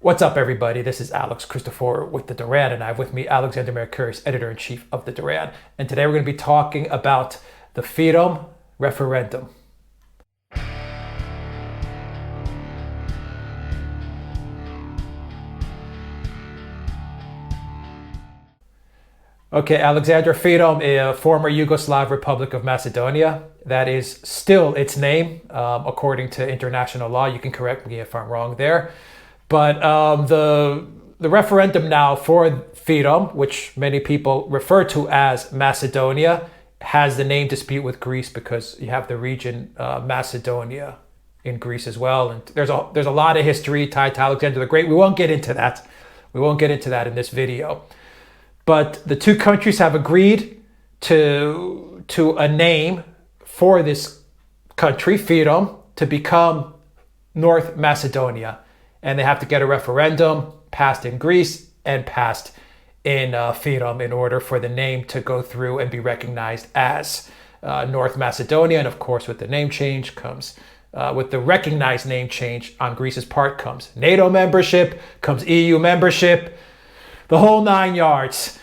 What's up, everybody? This is Alex Christoforou with the Duran, and I have with me Alexander Mercouris, editor-in-chief of the Duran. And today we're going to be talking about the FYROM referendum. Okay, Alexander, FYROM, a former Yugoslav Republic of Macedonia. That is still its name, according to international law. You can correct me if I'm wrong there. But the referendum now for FYROM, which many people refer to as Macedonia, has the name dispute with Greece because you have the region Macedonia in Greece as well. And there's a lot of history tied to Alexander the Great. We won't get into that. We won't get into that in this video. But the two countries have agreed to a name for this country, FYROM, to become North Macedonia. And they have to get a referendum passed in Greece and passed in FYROM in order for the name to go through and be recognized as North Macedonia. And of course, with the name change comes, with the recognized name change on Greece's part comes NATO membership, comes EU membership, the whole 9 yards.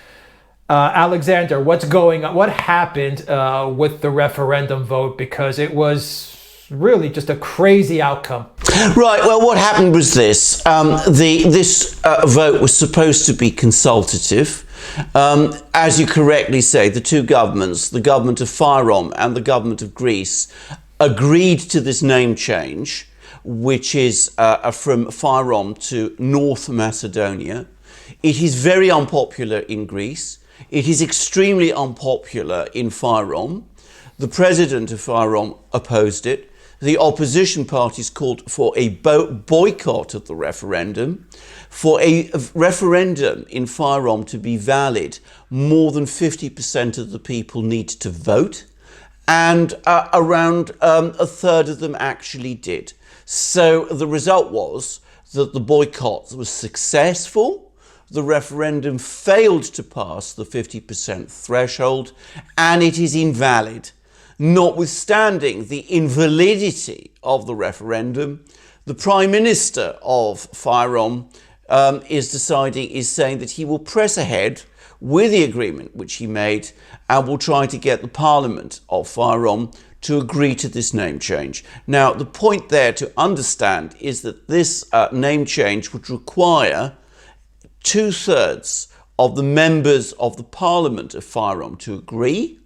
Alexander, what's going on? What happened with the referendum vote? Because it was really just a crazy outcome. Right, well, what happened was this. This vote was supposed to be consultative. As you correctly say, the two governments, the government of FYROM and the government of Greece, agreed to this name change, which is from FYROM to North Macedonia. It is very unpopular in Greece. It is extremely unpopular in FYROM. The president of FYROM opposed it. The opposition parties called for a boycott of the referendum. For a referendum in FYROM to be valid, more than 50% of the people need to vote, and around a third of them actually did. So the result was that the boycott was successful. The referendum failed to pass the 50% threshold, and it is invalid. Notwithstanding the invalidity of the referendum, the Prime Minister of FYROM is saying that he will press ahead with the agreement which he made and will try to get the Parliament of FYROM to agree to this name change. Now, the point there to understand is that this name change would require 2/3 of the members of the Parliament of FYROM to agree.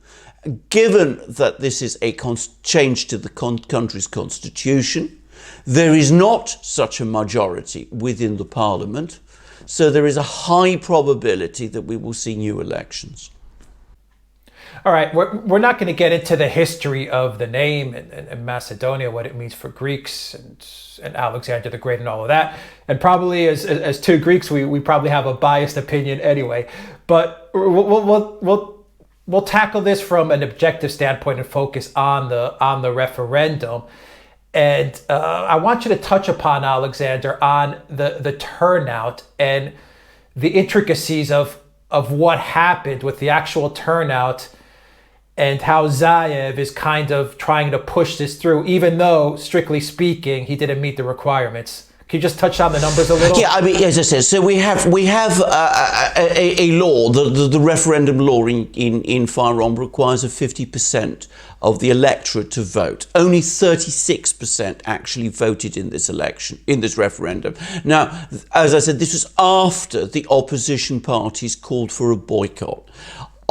Given that this is a change to the country's constitution, there is not such a majority within the parliament, so there is a high probability that we will see new elections. All right, we're not going to get into the history of the name and Macedonia, what it means for Greeks and Alexander the Great and all of that. And probably as two Greeks, we probably have a biased opinion anyway. But we'll tackle this from an objective standpoint and focus on the referendum. And I want you to touch upon, Alexander, on the turnout and the intricacies of what happened with the actual turnout and how Zaev is kind of trying to push this through, even though, strictly speaking, he didn't meet the requirements. Can you just touch on the numbers a little? Yeah, I mean, as I said, so we have a law, the referendum law in FYROM requires a 50% of the electorate to vote. Only 36% actually voted in this election, in this referendum. Now, as I said, this was after the opposition parties called for a boycott.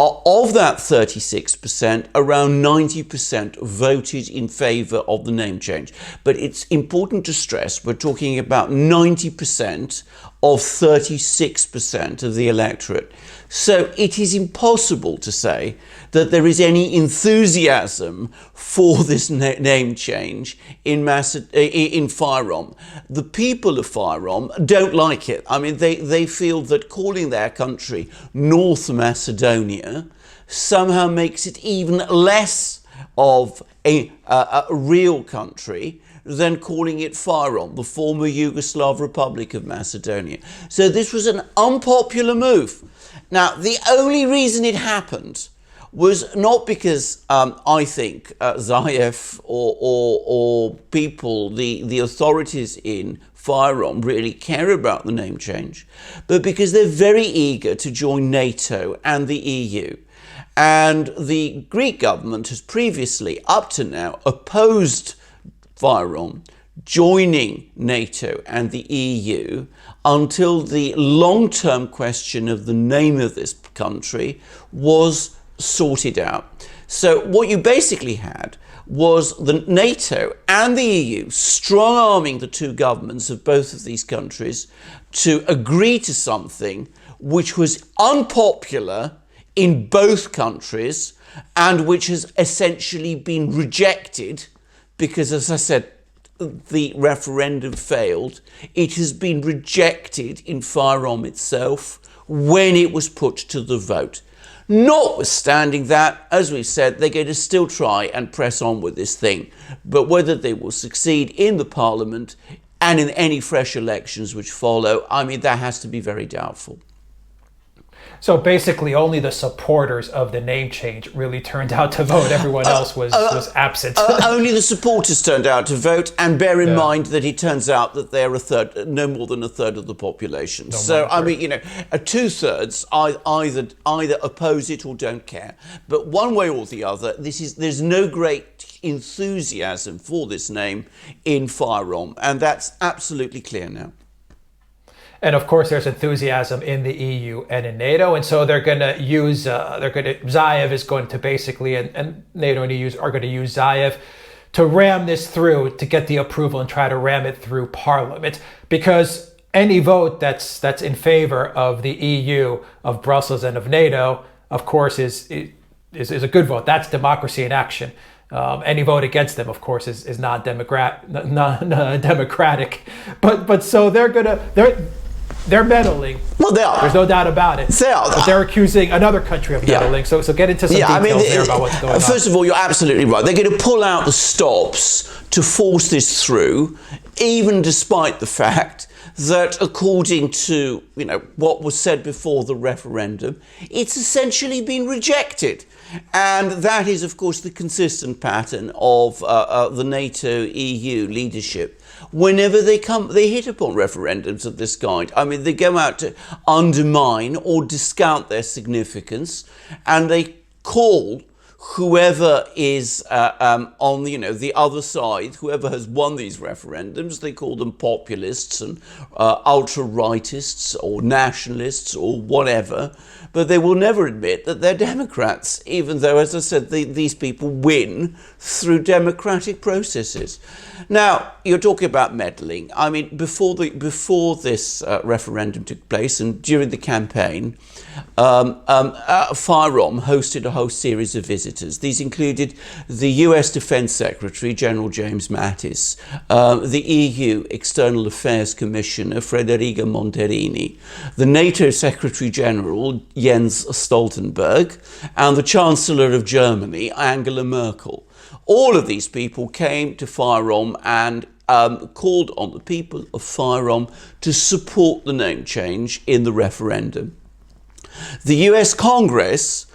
Of that 36%, around 90% voted in favour of the name change. But it's important to stress we're talking about 90% of 36% of the electorate. So it is impossible to say that there is any enthusiasm for this name change in FYROM. The people of FYROM don't like it. I mean, they feel that calling their country North Macedonia somehow makes it even less of a real country than calling it FYROM, the former Yugoslav Republic of Macedonia. So this was an unpopular move. Now, the only reason it happened was not because I think Zaev or people, the authorities in FYROM really care about the name change, but because they're very eager to join NATO and the EU. And the Greek government has previously, up to now, opposed FYROM joining NATO and the EU until the long-term question of the name of this country was sorted out. So what you basically had was the NATO and the EU strong-arming the two governments of both of these countries to agree to something which was unpopular in both countries and which has essentially been rejected because, as I said, the referendum failed. It has been rejected in FYROM itself when it was put to the vote. Notwithstanding that, as we've said, they're going to still try and press on with this thing. But whether they will succeed in the parliament and in any fresh elections which follow, I mean, that has to be very doubtful. So basically only the supporters of the name change really turned out to vote. Everyone else was absent. Only the supporters turned out to vote, and bear in mind that it turns out that they're no more than a third of the population. So, I mean, you know, 2/3 either oppose it or don't care. But one way or the other, there's no great enthusiasm for this name in FYROM, and that's absolutely clear now. And of course, there's enthusiasm in the EU and in NATO, and so they're going to use. Zaev is going to basically, and NATO and EU are going to use Zaev to ram this through, to get the approval and try to ram it through Parliament, because any vote that's in favor of the EU, of Brussels, and of NATO, of course, is a good vote. That's democracy in action. Any vote against them, of course, is not democratic. But so they're meddling. Well, they are. There's no doubt about it. They are. But they're accusing another country of meddling. So get into some details there about what's going on. First of all, you're absolutely right. They're going to pull out the stops to force this through, even despite the fact that, according to what was said before the referendum, it's essentially been rejected. And that is, of course, the consistent pattern of the NATO-EU leadership. Whenever they hit upon referendums of this kind, I mean, they go out to undermine or discount their significance, and they call whoever is on the other side, whoever has won these referendums, they call them populists and ultra-rightists or nationalists or whatever, but they will never admit that they're Democrats, even though, as I said, these people win through democratic processes. Now, you're talking about meddling. I mean, before this referendum took place and during the campaign, FYROM hosted a whole series of visitors. These included the US Defense Secretary, General James Mattis, the EU External Affairs Commissioner, Federica Mogherini, the NATO Secretary General, Jens Stoltenberg, and the Chancellor of Germany, Angela Merkel. All of these people came to FYROM and called on the people of FYROM to support the name change in the referendum. The US Congress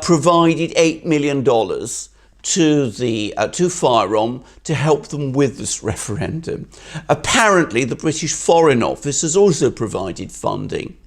provided $8 million to FYROM to help them with this referendum. Apparently, the British Foreign Office has also provided funding.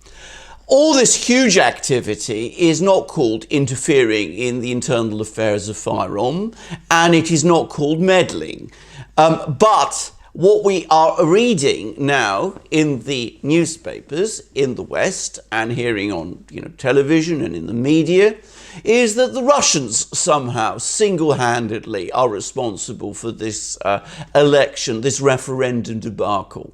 All this huge activity is not called interfering in the internal affairs of FYROM, and it is not called meddling. But what we are reading now in the newspapers in the West and hearing on television and in the media is that the Russians somehow single-handedly are responsible for this election, this referendum debacle.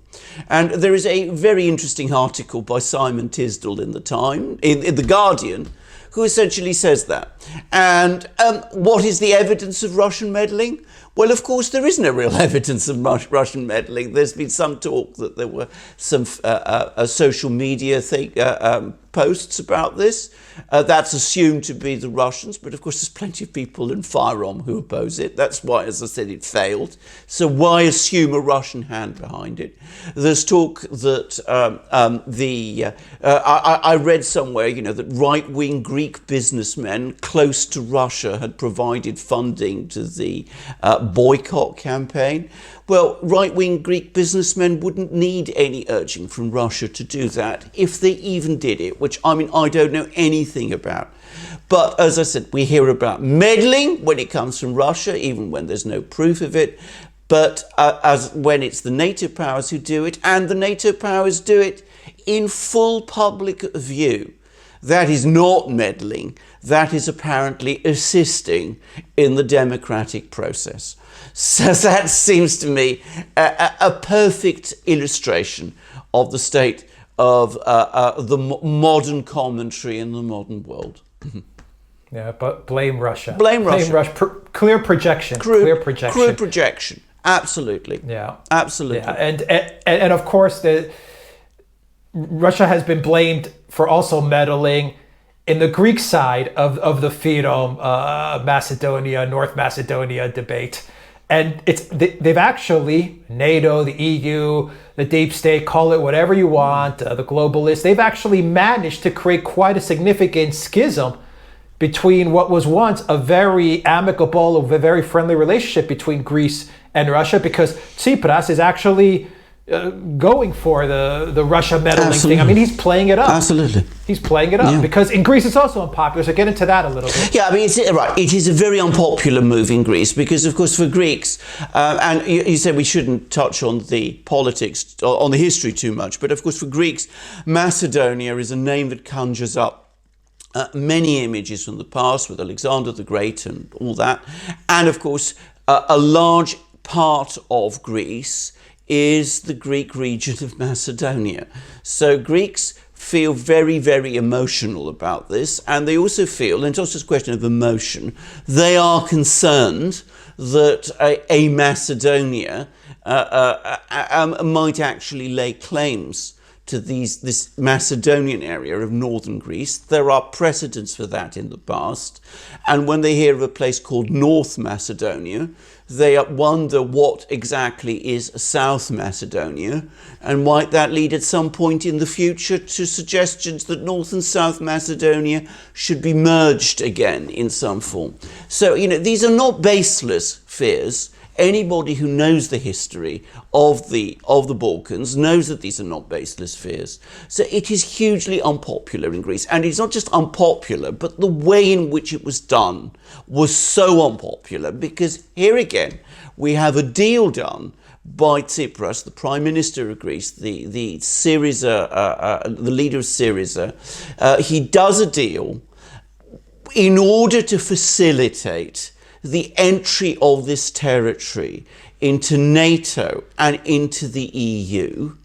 And there is a very interesting article by Simon Tisdall in The Guardian, who essentially says that. And what is the evidence of Russian meddling? Well, of course, there is no real evidence of Russian meddling. There's been some talk that there were some social media posts about this. That's assumed to be the Russians, but of course there's plenty of people in FYROM who oppose it. That's why, as I said, it failed. So why assume a Russian hand behind it? There's talk that I read somewhere, that right-wing Greek businessmen close to Russia had provided funding to the boycott campaign. Well, right-wing Greek businessmen wouldn't need any urging from Russia to do that if they even did it, which, I mean, I don't know anything about. But as I said, we hear about meddling when it comes from Russia, even when there's no proof of it. But as when it's the NATO powers who do it, and the NATO powers do it in full public view, that is not meddling. That is apparently assisting in the democratic process. So that seems to me a perfect illustration of the state of the modern commentary in the modern world. Yeah, but blame Russia. Blame Russia. Clear projection. Clear projection. Crude projection. Absolutely. Yeah. Absolutely. Yeah. And of course, Russia has been blamed for also meddling in the Greek side of the FYROM, Macedonia, North Macedonia debate. And they've actually, NATO, the EU, the deep state, call it whatever you want, the globalists, they've actually managed to create quite a significant schism between what was once a very amicable, a very friendly relationship between Greece and Russia, because Tsipras is actually going for the Russia meddling thing. I mean, he's playing it up. Absolutely. He's playing it up because in Greece it's also unpopular. So get into that a little bit. Yeah, I mean, it is a very unpopular move in Greece because, of course, for Greeks, and you said we shouldn't touch on the politics, on the history too much, but of course for Greeks, Macedonia is a name that conjures up many images from the past with Alexander the Great and all that. And of course, a large part of Greece is the Greek region of Macedonia. So Greeks feel very, very emotional about this, and they also feel, and it's not just a question of emotion, they are concerned that a Macedonia might actually lay claims to this Macedonian area of northern Greece. There are precedents for that in the past, and when they hear of a place called North Macedonia, they wonder what exactly is South Macedonia, and might that lead at some point in the future to suggestions that North and South Macedonia should be merged again in some form. So, these are not baseless fears. Anybody who knows the history of the Balkans knows that these are not baseless fears. So it is hugely unpopular in Greece. And it's not just unpopular, but the way in which it was done was so unpopular, because here again, we have a deal done by Tsipras, the Prime Minister of Greece, the Syriza, the leader of Syriza. He does a deal in order to facilitate the entry of this territory into NATO and into the EU,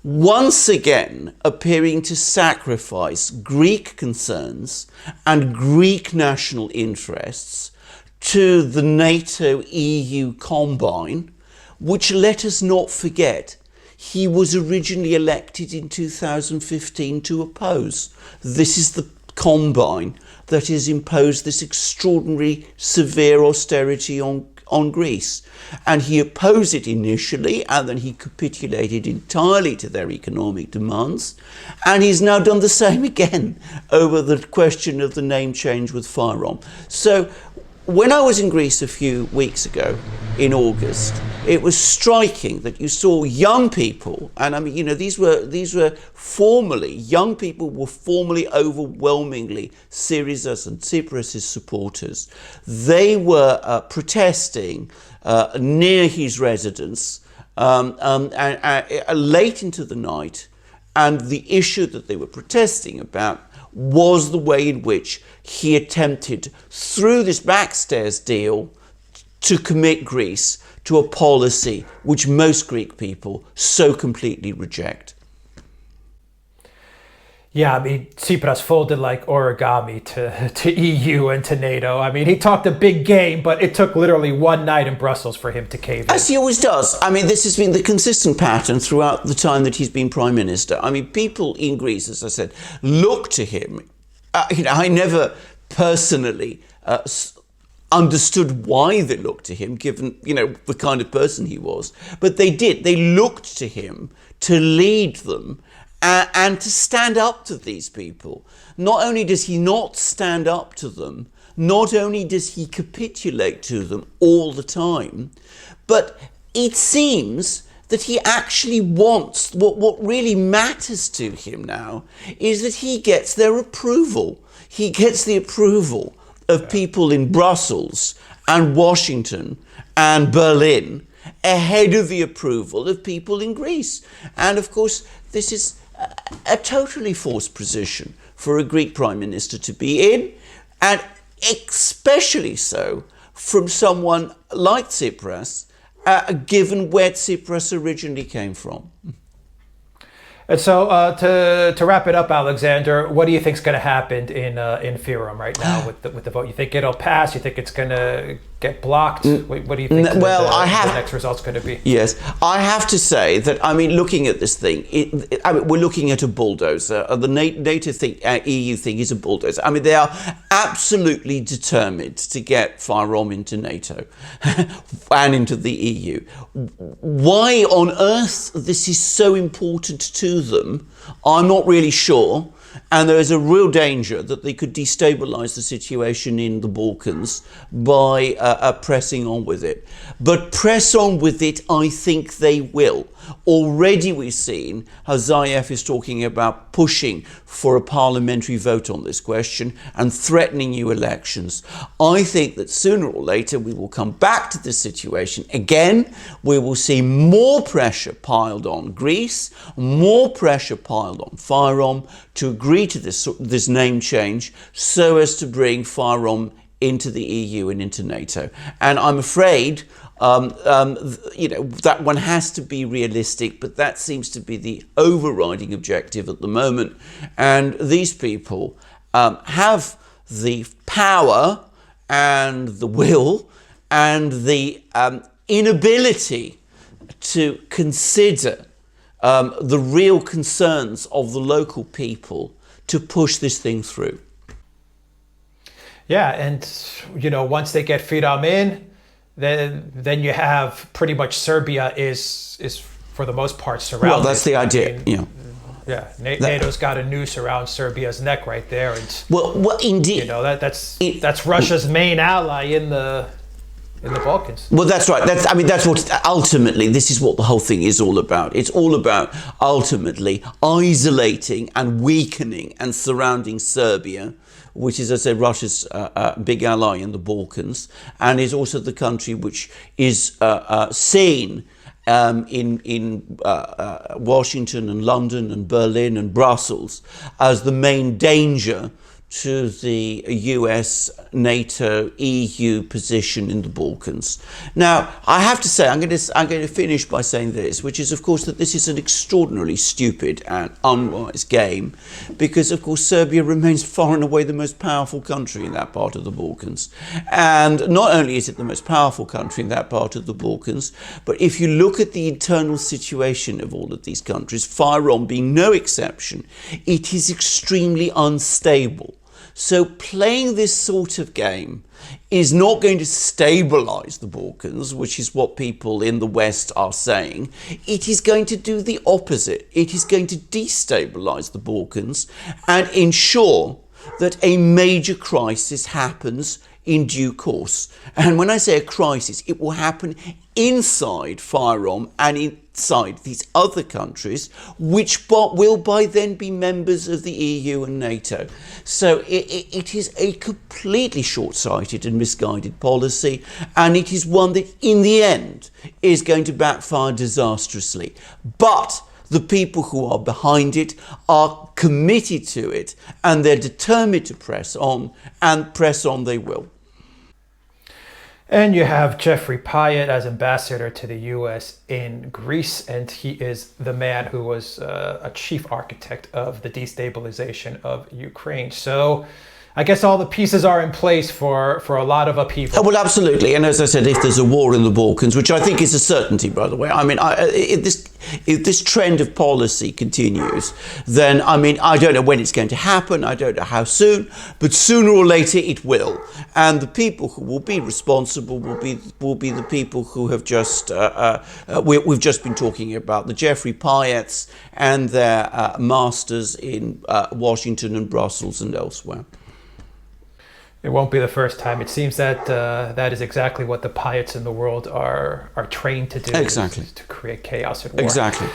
once again appearing to sacrifice Greek concerns and Greek national interests to the NATO-EU combine, which, let us not forget, he was originally elected in 2015 to oppose. This is the combine that has imposed this extraordinary severe austerity on Greece. And he opposed it initially, and then he capitulated entirely to their economic demands. And he's now done the same again over the question of the name change with FYROM. So when I was in Greece a few weeks ago, in August, it was striking that you saw young people, and I mean, these were formerly, young people were formerly overwhelmingly Syriza's and Tsipras' supporters. They were protesting near his residence late into the night, and the issue that they were protesting about was the way in which he attempted, through this backstairs deal, to commit Greece to a policy which most Greek people so completely reject. Yeah, I mean, Tsipras folded like origami to EU and to NATO. I mean, he talked a big game, but it took literally one night in Brussels for him to cave in. As he always does. I mean, this has been the consistent pattern throughout the time that he's been Prime Minister. I mean, people in Greece, as I said, look to him. I never personally understood why they looked to him, given, the kind of person he was. But they did. They looked to him to lead them and to stand up to these people. Not only does he not stand up to them, not only does he capitulate to them all the time, but it seems that he actually wants, what really matters to him now is that he gets their approval. He gets the approval of people in Brussels and Washington and Berlin ahead of the approval of people in Greece. And of course, this is a totally forced position for a Greek prime minister to be in, and especially so from someone like Tsipras, given where Tsipras originally came from. And so to wrap it up, Alexander, what do you think is going to happen in FYROM right now with the vote? You think it'll pass? You think it's going to get blocked? What do you think the next result's going to be? Yes, I have to say that, I mean, looking at this thing, we're looking at a bulldozer. The NATO thing, EU thing is a bulldozer. I mean, they are absolutely determined to get FYROM into NATO and into the EU. Why on earth this is so important to them, I'm not really sure. And there is a real danger that they could destabilise the situation in the Balkans by pressing on with it. But press on with it, I think they will. Already we've seen how Zaev is talking about pushing for a parliamentary vote on this question and threatening new elections. I think that sooner or later we will come back to this situation again. We will see more pressure piled on Greece, more pressure piled on FYROM to agree to this name change so as to bring FYROM into the EU and into NATO. And I'm afraid that one has to be realistic, but that seems to be the overriding objective at the moment. And these people have the power and the will and the inability to consider the real concerns of the local people to push this thing through. Yeah, and once they get FYROM in, then you have pretty much Serbia is for the most part surrounded. Well, that's the idea. NATO's got a noose around Serbia's neck right there, and well, indeed, that's Russia's main ally in the Balkans. Well, that's right. That's what ultimately, this is what the whole thing is all about. It's all about ultimately isolating and weakening and surrounding Serbia, which is, as I said, Russia's big ally in the Balkans, and is also the country which is seen in Washington and London and Berlin and Brussels as the main danger to the US, NATO, EU position in the Balkans. Now, I have to say, I'm going to finish by saying this, which is, of course, that this is an extraordinarily stupid and unwise game, because, of course, Serbia remains far and away the most powerful country in that part of the Balkans. And not only is it the most powerful country in that part of the Balkans, but if you look at the internal situation of all of these countries, FYROM being no exception, it is extremely unstable. So playing this sort of game is not going to stabilise the Balkans, which is what people in the West are saying. It is going to do the opposite. It is going to destabilise the Balkans and ensure that a major crisis happens in due course. And when I say a crisis, it will happen inside FYROM and inside these other countries, which will by then be members of the EU and NATO. So it is a completely short-sighted and misguided policy, and it is one that in the end is going to backfire disastrously. But the people who are behind it are committed to it, and they're determined to press on, and press on they will. And you have Jeffrey Pyatt as ambassador to the US in Greece, and he is the man who was a chief architect of the destabilization of Ukraine. So I guess all the pieces are in place for a lot of upheaval. Oh, well, absolutely. And as I said, if there's a war in the Balkans, which I think is a certainty, by the way, I mean, if this trend of policy continues, then, I mean, I don't know when it's going to happen. I don't know how soon, but sooner or later it will. And the people who will be responsible will be the people who have just, we've just been talking about, the Jeffrey Pyatts and their masters in Washington and Brussels and elsewhere. It won't be the first time. It seems that that is exactly what the pirates in the world are trained to do. Exactly. To create chaos and war. Exactly.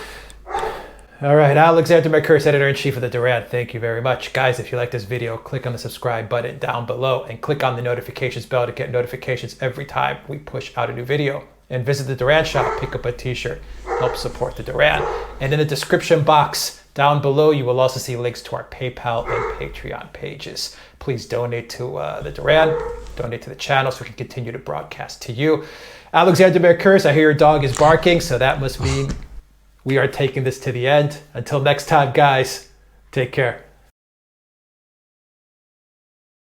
All right, Alexander Mercouris, Editor-in-Chief of the Duran. Thank you very much. Guys, if you like this video, click on the subscribe button down below and click on the notifications bell to get notifications every time we push out a new video. And visit the Duran shop, pick up a t-shirt, help support the Duran. And in the description box down below, you will also see links to our PayPal and Patreon pages. Please donate to the Duran, donate to the channel so we can continue to broadcast to you. Alexander Mercouris, I hear your dog is barking, so that must mean we are taking this to the end. Until next time, guys, take care.